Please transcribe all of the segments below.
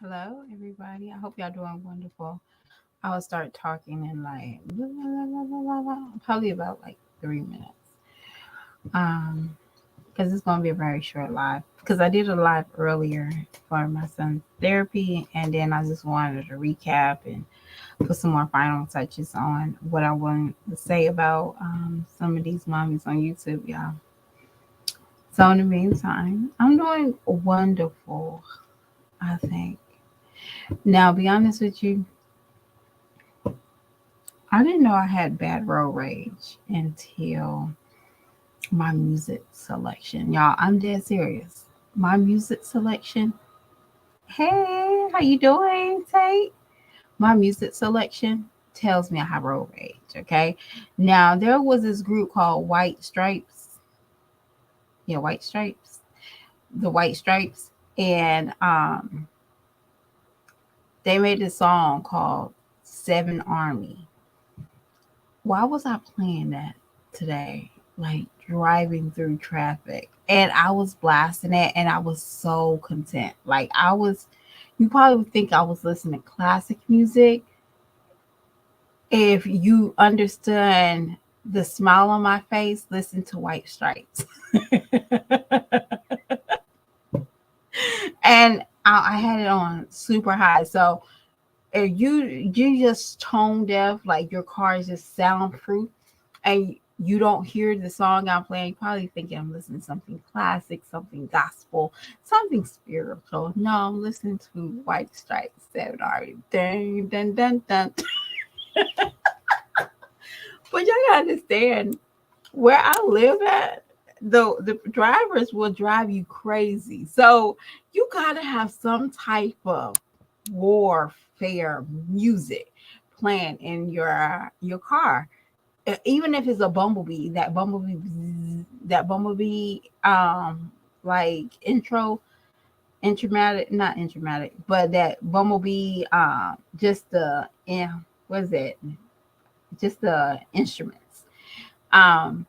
Hello, everybody. I hope y'all doing wonderful. I'll start talking in like blah, blah, blah, blah, blah, blah, probably about like 3 minutes. Um, because it's gonna be a very short live. Because I did a live earlier for my son's therapy, and then I just wanted to recap and put some more final touches on what I want to say about some of these mommies on YouTube, y'all. So in the meantime, I'm doing wonderful. I think. Now, be honest with you, I didn't know I had bad road rage until my music selection. Y'all, I'm dead serious. My music selection. Hey, how you doing, Tate? My music selection tells me I have road rage. Okay. Now there was this group called White Stripes. Yeah, White Stripes. The White Stripes, and they made a song called Seven Army. Why was I playing that today? Like driving through traffic. And I was blasting it and I was so content. Like you probably would think I was listening to classic music if you understand the smile on my face, listen to White Stripes. And I had it on super high. So if you just tone deaf, like your car is just soundproof, and you don't hear the song I'm playing, you probably thinking I'm listening to something classic, something gospel, something spiritual. No, I'm listening to White Stripes 7 already. Dun, dun, dun, dun. But y'all gotta understand where I live at, the drivers will drive you crazy. So you gotta have some type of warfare music playing in your car. Even if it's a bumblebee, that bumblebee like intramatic, not intramatic, but that bumblebee just the yeah, what is it, just the instruments. um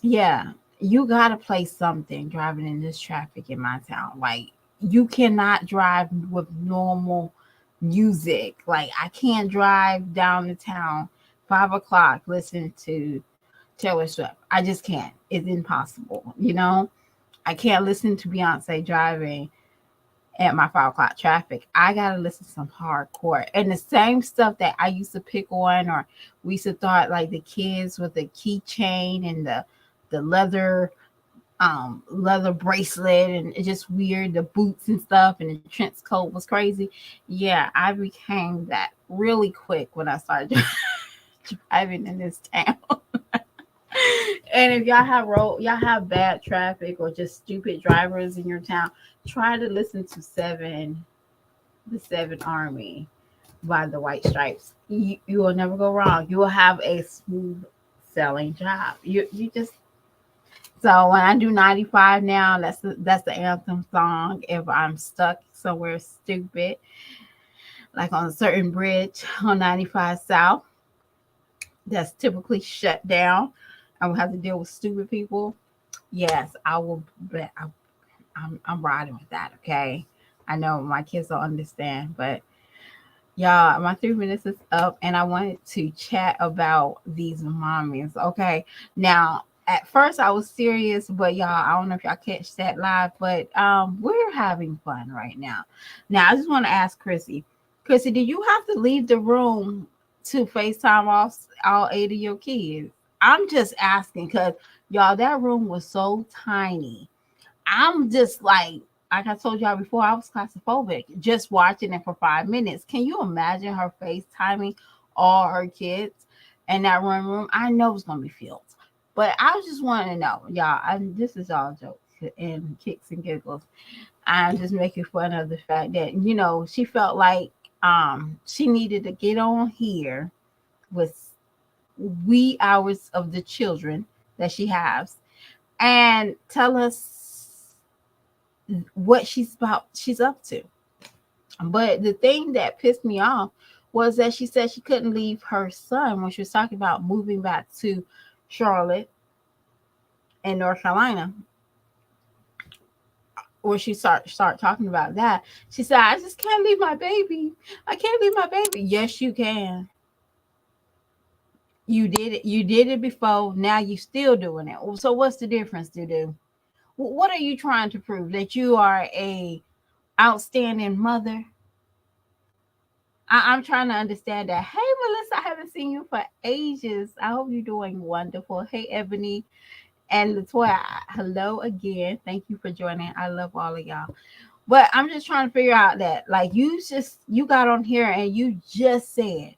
yeah, you gotta play something driving in this traffic in my town. Like you cannot drive with normal music. Like I can't drive down the town 5 o'clock listening to Taylor Swift. I just can't. It's impossible. I can't listen to Beyonce driving at my 5 o'clock traffic. I gotta listen to some hardcore and the same stuff that I used to pick on, or we used to thought like the kids with the keychain and the leather bracelet, and it's just weird, the boots and stuff, and the trench coat was crazy. Yeah, I became that really quick when I started driving in this town. And if y'all have bad traffic or just stupid drivers in your town, try to listen to the Seven Army by the White Stripes. You will never go wrong. You will have a smooth selling job. You just So when I do 95 now, that's the anthem song. If I'm stuck somewhere stupid, like on a certain bridge on 95 South, that's typically shut down, I will have to deal with stupid people. Yes, I will. Bet I'm riding with that. Okay, I know my kids don't understand, but y'all, my 3 minutes is up, and I wanted to chat about these mommies. Okay, now at first I was serious, but y'all, I don't know if y'all catch that live, but we're having fun right now. Now I just want to ask Chrissy. Chrissy, did you have to leave the room to FaceTime all 8 of your kids? I'm just asking because y'all, that room was so tiny. I'm just like I told y'all before, I was claustrophobic just watching it for 5 minutes. Can you imagine her FaceTiming all her kids in that one room? I know it's gonna be filled. But I just want to know, y'all, this is all jokes and kicks and giggles. I'm just making fun of the fact that, she felt like she needed to get on here with wee hours of the children that she has and tell us what she's up to. But the thing that pissed me off was that she said she couldn't leave her son when she was talking about moving back to Charlotte in North Carolina. or she start talking about that, she said, I just can't leave my baby. I can't leave my baby. Yes, you can. You did it before. Now you still doing it. So what's the difference, do? What are you trying to prove? That you are a outstanding mother? I'm trying to understand that. Hey, Melissa, I haven't seen you for ages. I hope you're doing wonderful. Hey, Ebony and Latoya, hello again. Thank you for joining. I love all of y'all. But I'm just trying to figure out that, like, you got on here and you just said,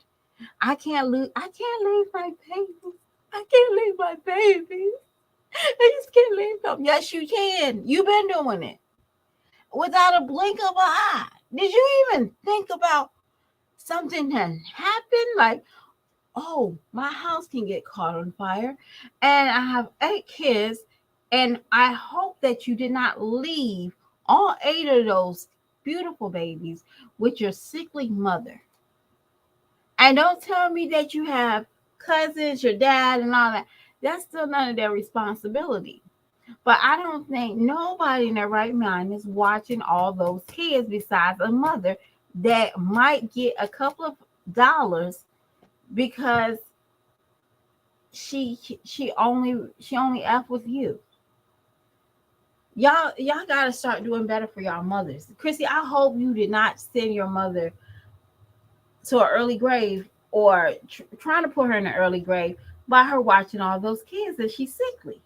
I can't leave my babies. I can't leave my babies. I just can't leave them. Yes, you can. You've been doing it without a blink of an eye. Did you even think about something that happened? Like, oh, my house can get caught on fire, and I have 8 kids, and I hope that you did not leave all 8 of those beautiful babies with your sickly mother. And don't tell me that you have cousins, your dad, and all that. That's still none of their responsibility. But I don't think nobody in their right mind is watching all those kids besides a mother that might get a couple of dollars because she only f with you. Y'all gotta start doing better for y'all mothers. Chrissy, I hope you did not send your mother to an early grave, or trying to put her in an early grave by her watching all those kids and she's sickly.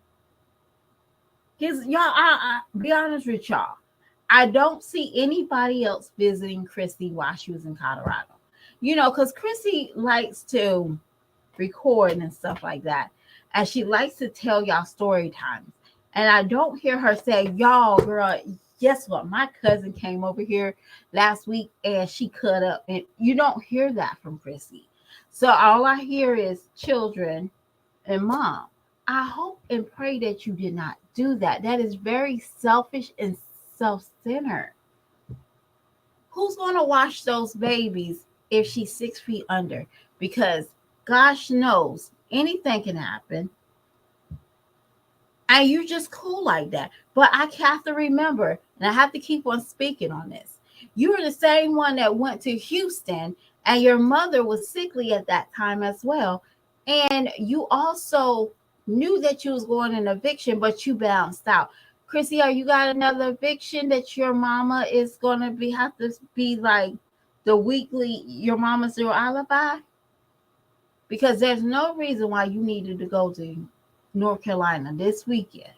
Because y'all, I be honest with y'all, I don't see anybody else visiting Chrissy while she was in Colorado. Because Chrissy likes to record and stuff like that. And she likes to tell y'all story times. And I don't hear her say, y'all, girl, guess what? My cousin came over here last week and she cut up. And you don't hear that from Chrissy. So all I hear is children and mom. I hope and pray that you did not do that. That is very selfish and self-centered. Who's going to watch those babies if she's 6 feet under? Because gosh knows anything can happen. And you just cool like that. But I have to remember, and I have to keep on speaking on this. You were the same one that went to Houston, and your mother was sickly at that time as well. And you also knew that you was going in eviction, but you bounced out. Chrissy, are you got another eviction that your mama is going to have to be like the weekly, your mama's zero alibi? Because there's no reason why you needed to go to North Carolina this weekend.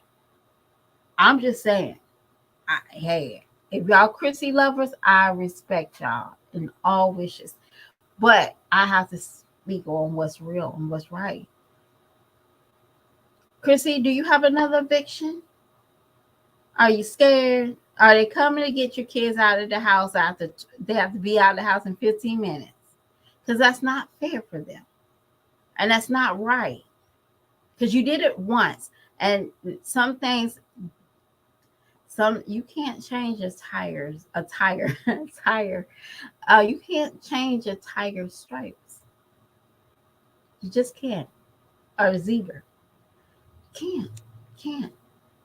I'm just saying, hey, if y'all Chrissy lovers, I respect y'all in all wishes. But I have to speak on what's real and what's right. Chrissy, do you have another eviction? Are you scared? Are they coming to get your kids out of the house after they have to be out of the house in 15 minutes? Because that's not fair for them. And that's not right. Because you did it once. And some things, you can't change a tire. You can't change a tiger's stripes. You just can't. Or a zebra. Can't.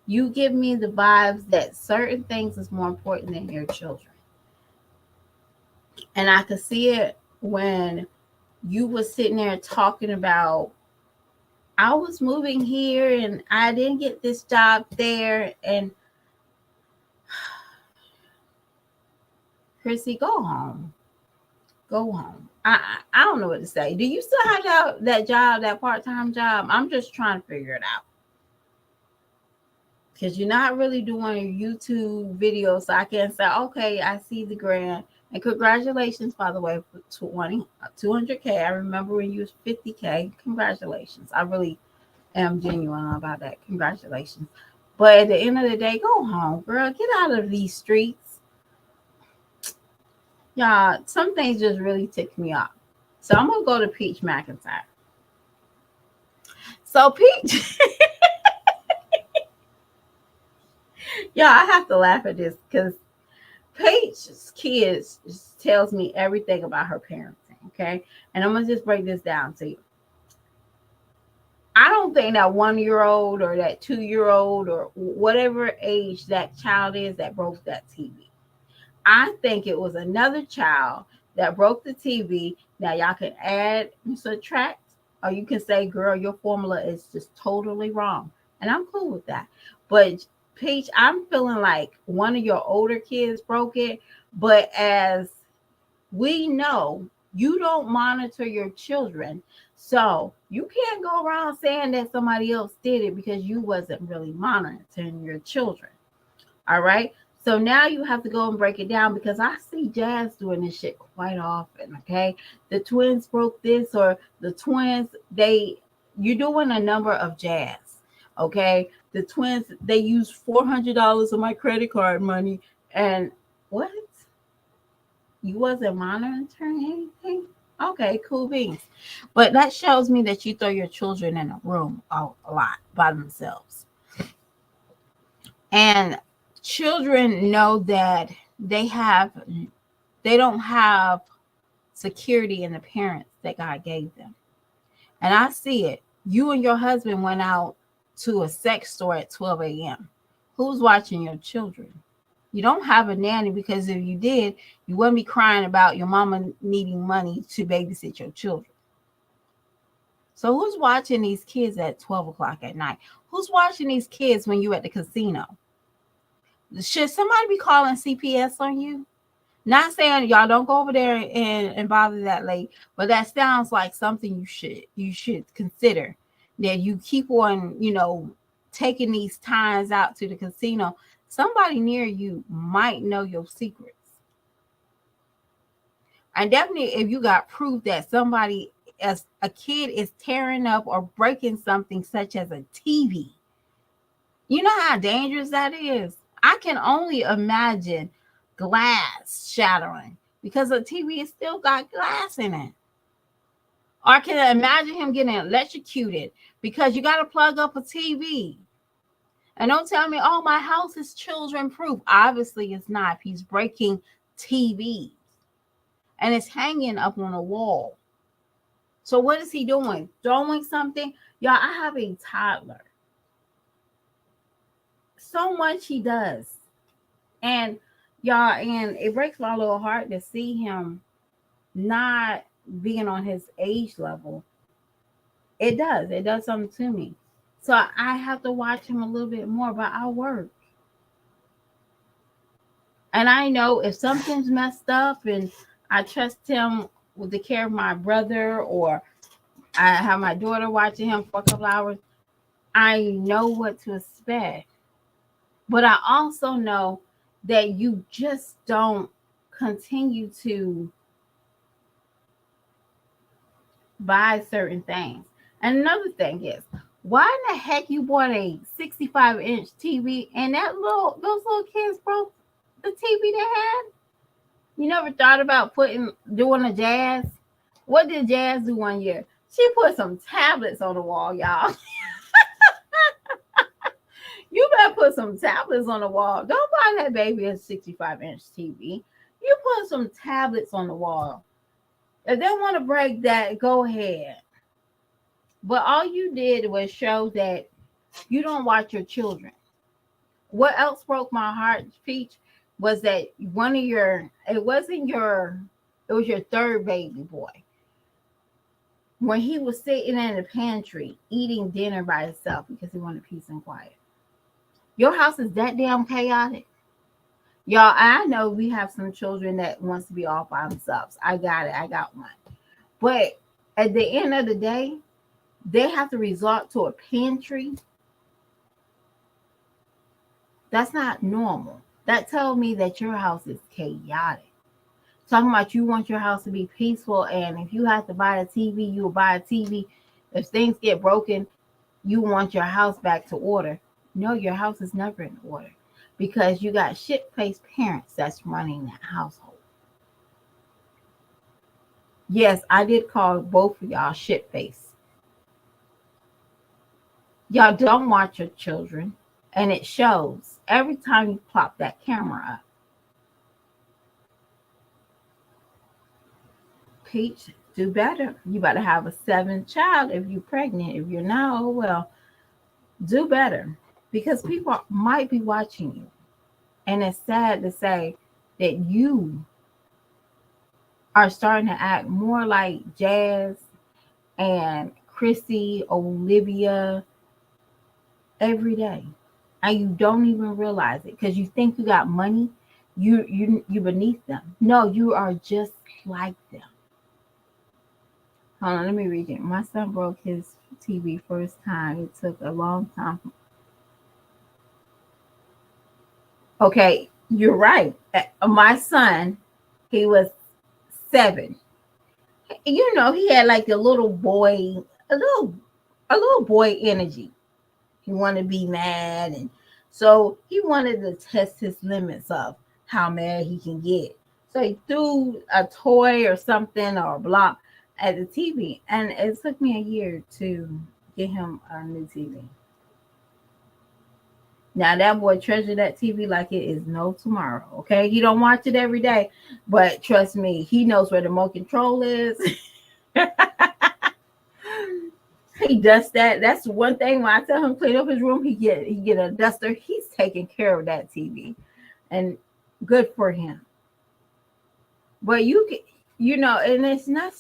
You give me the vibes that certain things is more important than your children. And I could see it when you were sitting there talking about, I was moving here and I didn't get this job there. And Chrissy, go home. Go home. I don't know what to say. Do you still have that job, that part-time job? I'm just trying to figure it out. Because you're not really doing YouTube videos. So I can't say, okay, I see the grant. And congratulations, by the way, for 200K. I remember when you was 50K. Congratulations. I really am genuine about that. Congratulations. But at the end of the day, go home, girl. Get out of these streets. Y'all, some things just really tick me off. So I'm going to go to Peach McIntyre. So Peach, y'all, I have to laugh at this because Peach's kids just tells me everything about her parenting, okay? And I'm going to just break this down to you. I don't think that 1 year old or that 2 year old or whatever age that child is that broke that TV. I think it was another child that broke the TV. Now y'all can add and subtract, or you can say, "Girl, your formula is just totally wrong," and I'm cool with that. But Peach, I'm feeling like one of your older kids broke it, but as we know, you don't monitor your children, so you can't go around saying that somebody else did it because you wasn't really monitoring your children. All right. So now you have to go and break it down because I see Jazz doing this shit quite often. Okay. The twins broke this, or the twins, you're doing a number of Jazz. Okay. The twins, they use $400 of my credit card money. And what? You wasn't monitoring anything? Okay, cool beans. But that shows me that you throw your children in a room a lot by themselves. And children know that they have they don't have security in the parents that God gave them. And I see it. You and your husband went out to a sex store at 12 a.m. Who's watching your children? You don't have a nanny, because if you did, you wouldn't be crying about your mama needing money to babysit your children. So who's watching these kids at 12 o'clock at night? Who's watching these kids when you at the casino? Should somebody be calling CPS on you? Not saying y'all don't go over there and bother that late, but that sounds like something you should consider, that you keep on, taking these times out to the casino. Somebody near you might know your secrets. And definitely if you got proof that somebody, as a kid, is tearing up or breaking something such as a TV, you know how dangerous that is. I can only imagine glass shattering because the TV has still got glass in it. Or I can imagine him getting electrocuted because you got to plug up a TV. And don't tell me, oh, my house is children proof. Obviously, it's not. If he's breaking TVs and it's hanging up on a wall. So what is he doing? Throwing something? Y'all, I have a toddler. So much he does. And y'all, and it breaks my little heart to see him not being on his age level. It does. It does something to me. So I have to watch him a little bit more, but I work. And I know if something's messed up and I trust him with the care of my brother, or I have my daughter watching him for a couple hours, I know what to expect. But I also know that you just don't continue to buy certain things. And another thing is, why in the heck you bought a 65-inch TV and those little kids broke the TV they had? You never thought about doing a Jazz? What did Jazz do one year? She put some tablets on the wall, y'all. You better put some tablets on the wall. Don't buy that baby a 65-inch TV. You put some tablets on the wall. If they want to break that, go ahead. But all you did was show that you don't watch your children. What else broke my heart, Peach, was that it was your third baby boy. When he was sitting in the pantry eating dinner by himself because he wanted peace and quiet. Your house is that damn chaotic. Y'all, I know we have some children that wants to be off by themselves. I got it. I got one. But at the end of the day, they have to resort to a pantry. That's not normal. That tells me that your house is chaotic. Talking about you want your house to be peaceful, and if you have to buy a TV, you will buy a TV. If things get broken, you want your house back to order. No, your house is never in order because you got shit-faced parents that's running that household. Yes, I did call both of y'all shit-faced. Y'all don't watch your children, and it shows every time you plop that camera up. Peach, Do better. You better have a seventh child if you're pregnant. If you're not, oh well, do better because people might be watching you. And it's sad to say that you are starting to act more like Jazz and Chrissy, Olivia every day. And you don't even realize it because you think you got money. You beneath them. No, you are just like them. Hold on, let me read it. My son broke his TV first time. It took a long time. Okay, you're right. My son, he was 7. He had like a little, a little boy energy. He wanted to be mad, and so he wanted to test his limits of how mad he can get. So he threw a toy or something or a block at the TV, and it took me a year to get him a new TV. Now that boy treasured that TV like it is no tomorrow. Okay, he don't watch it every day, but trust me, he knows where the remote control is. He does that. That's one thing when I tell him clean up his room, he get a duster. He's taking care of that TV, and good for him. But and it's not.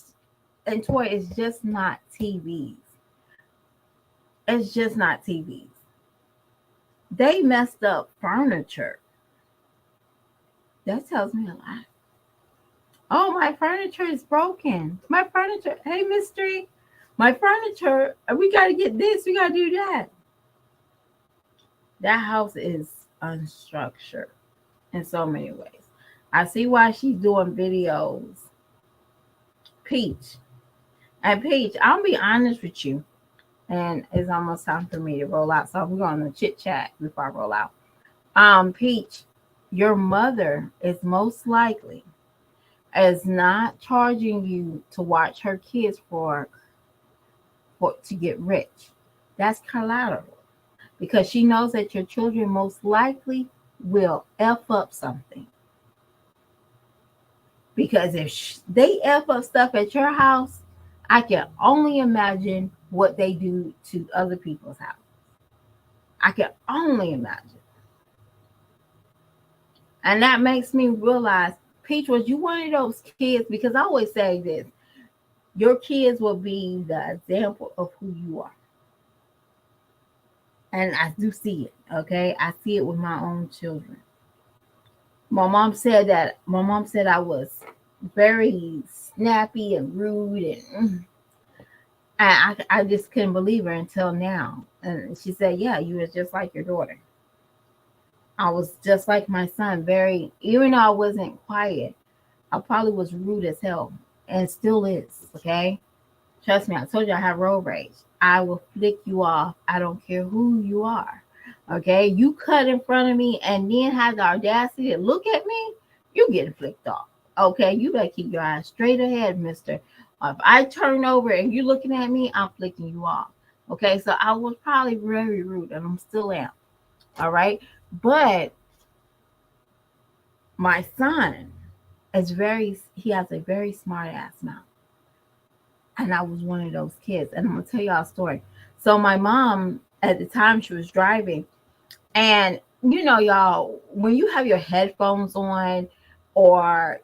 And toy is just not TVs. It's just not TVs. They messed up furniture. That tells me a lot. Oh, my furniture is broken. My furniture. Hey, mystery. My furniture. We got to get this. We got to do that. That house is unstructured in so many ways. I see why she's doing videos. Peach. And Peach, I'll be honest with you. And it's almost time for me to roll out. So we're going to chit chat before I roll out. Peach, your mother is most likely is not charging you to watch her kids for to get rich. That's collateral because she knows that your children most likely will F up something. Because if they F up stuff at your house, I can only imagine what they do to other people's house. I can only imagine. And that makes me realize, Peach, was you one of those kids? Because I always say this, your kids will be the example of who you are. And I do see it, okay? I see it with my own children. My mom said I was very snappy and rude, and I just couldn't believe her until now. And she said, yeah, you was just like your daughter. I was just like my son, even though I wasn't quiet, I probably was rude as hell and still is, okay? Trust me, I told you I have road rage. I will flick you off. I don't care who you are. Okay? You cut in front of me and then have the audacity to look at me, you get flicked off. Okay? You better keep your eyes straight ahead, mister. If I turn over and you're looking at me, I'm flicking you off. Okay? So I was probably very rude and I'm still am. All right? But my son he has a very smart ass mouth. And I was one of those kids. And I'm going to tell y'all a story. So my mom, at the time, she was driving. And, y'all, when you have your headphones on or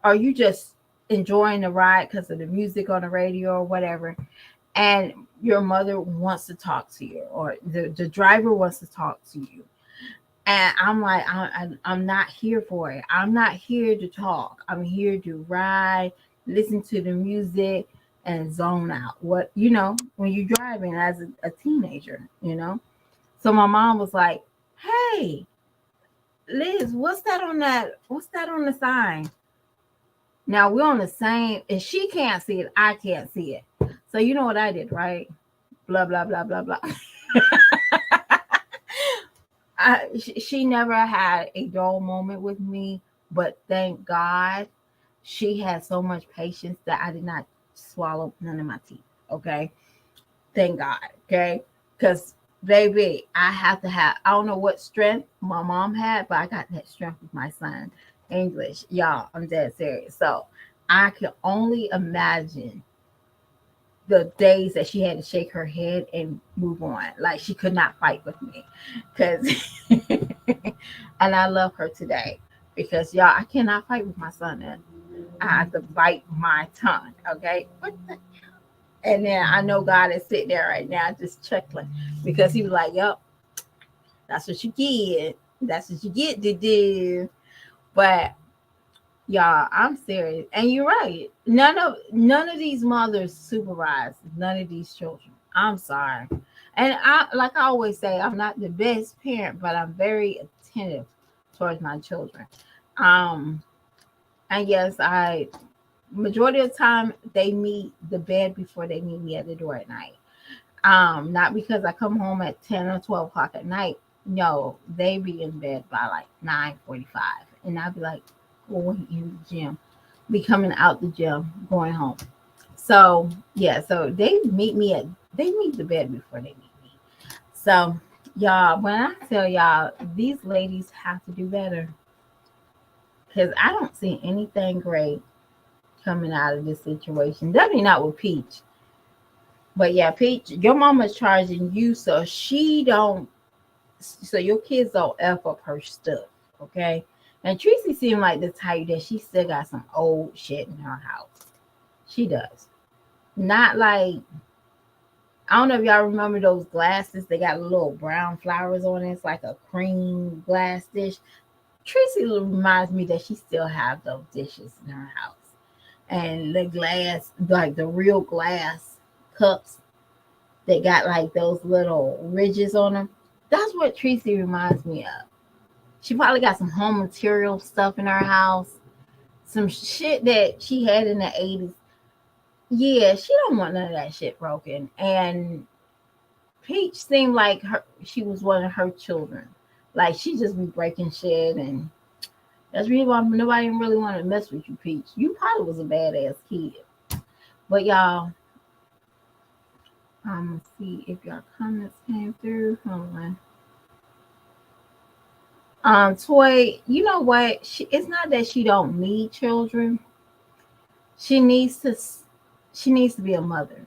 or you just enjoying the ride because of the music on the radio or whatever, and your mother wants to talk to you or the driver wants to talk to you. And I'm like, I'm not here for it. I'm not here to talk. I'm here to ride, listen to the music, and zone out. When you're driving as a teenager. So my mom was like, hey, Liz, what's that on the sign? Now we're on the same, and she can't see it. I can't see it. So you know what I did, right? Blah, blah, blah, blah, blah. She never had a dull moment with me, but thank God she had so much patience that I did not swallow none of my teeth. Okay. Thank God. Okay. Because, baby, I don't know what strength my mom had, but I got that strength with my son. English. Y'all, I'm dead serious. So I can only imagine the days that she had to shake her head and move on. Like she could not fight with me. Cause and I love her today. Because y'all, I cannot fight with my son. And I have to bite my tongue. Okay. And then I know God is sitting there right now just chuckling because he was like, "Yep, that's what you get. That's what you get to do." But y'all, I'm serious, and you're right. None of these mothers supervise none of these children. I'm sorry, and I always say, I'm not the best parent, but I'm very attentive towards my children. Um, and yes, I majority of the time they meet the bed before they meet me at the door at night. Not because I come home at 10 or 12 o'clock at night. No, they be in bed by like 9:45. And I'll be like going in the gym, be coming out the gym, going home. So yeah, so they meet the bed before they meet me. So y'all, when I tell y'all these ladies have to do better, because I don't see anything great coming out of this situation. Definitely not with Peach. But yeah, Peach, your mama's charging you so your kids don't F up her stuff, okay? And Tracy seemed like the type that she still got some old shit in her house. She does. Not like, I don't know if y'all remember those glasses. They got little brown flowers on it. It's like a cream glass dish. Tracy reminds me that she still have those dishes in her house. And the glass, like the real glass cups that got like those little ridges on them. That's what Tracy reminds me of. She probably got some home material stuff in her house, some shit that she had in the 80s. Yeah, she don't want none of that shit broken. And Peach seemed like she was one of her children. Like she just be breaking shit, and that's really why nobody really wanted to mess with you, Peach. You probably was a badass kid. But y'all, I'm gonna see if your comments came through. Hold on. Toy, you know what? It's not that she don't need children. She needs to. She needs to be a mother.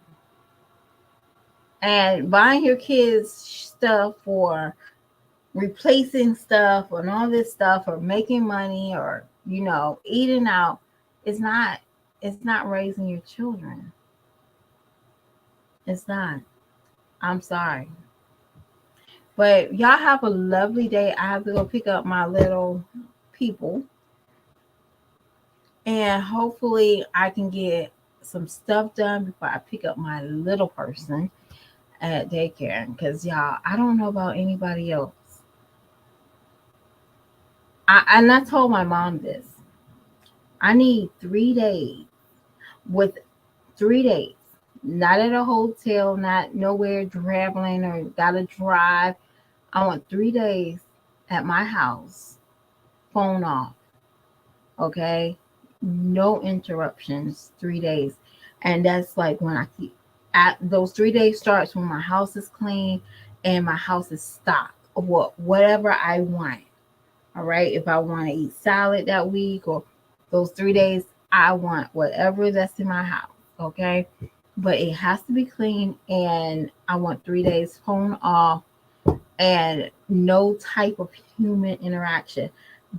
And buying your kids stuff or replacing stuff and all this stuff or making money or eating out is not. It's not raising your children. It's not. I'm sorry. But y'all have a lovely day. I have to go pick up my little people. And hopefully I can get some stuff done before I pick up my little person at daycare. Because y'all, I don't know about anybody else. And I told my mom this. I need 3 days. With 3 days, not at a hotel, not nowhere traveling or gotta drive. I want 3 days at my house, phone off. Okay, no interruptions. 3 days, and that's like when I keep at those 3 days starts when my house is clean and my house is stocked of whatever I want. All right, if I want to eat salad that week or those 3 days, I want whatever that's in my house. Okay, but it has to be clean, and I want 3 days phone off and no type of human interaction.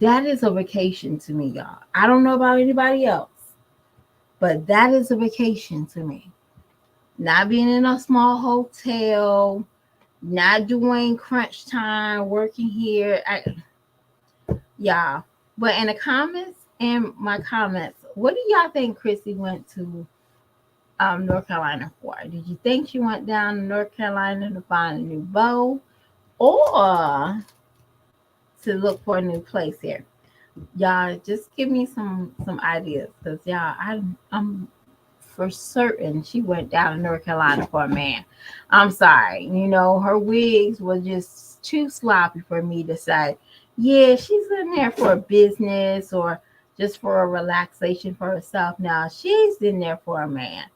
That is a vacation to me, y'all. I don't know about anybody else, but that is a vacation to me. Not being in a small hotel, not doing crunch time, working here. Yeah. But in the comments and my comments, what do y'all think Chrissy went to North Carolina for? Did you think she went down to North Carolina to find a new beau or to look for a new place here? Y'all just give me some ideas, because y'all, I'm for certain she went down to North Carolina for a man. I'm sorry, her wigs were just too sloppy for me to say, yeah, she's in there for business or just for a relaxation for herself. Now she's in there for a man.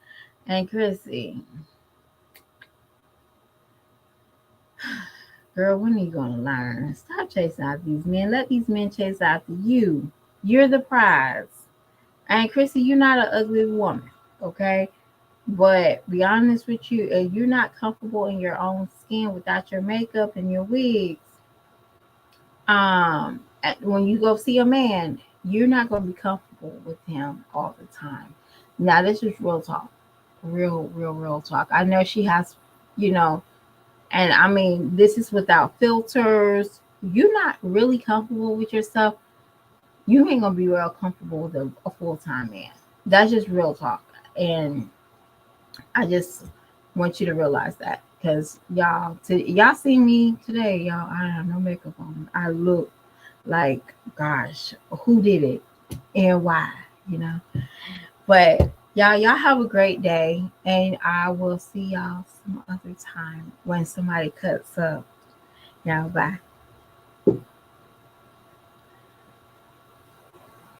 And Chrissy, girl, when are you gonna learn? Stop chasing after these men. Let these men chase after you. You're the prize. And Chrissy, you're not an ugly woman, okay? But be honest with you, if you're not comfortable in your own skin without your makeup and your wigs, when you go see a man, you're not going to be comfortable with him all the time. Now, this is real talk, real talk. I know she has, you know, and I mean, this is without filters. You're not really comfortable with yourself. You ain't gonna be real comfortable with a full time man. That's just real talk, and I just want you to realize that because y'all see me today, y'all. I have no makeup on. I look like, gosh, who did it and why, you know? But y'all have a great day, and I will see y'all some other time when somebody cuts up. Y'all, bye.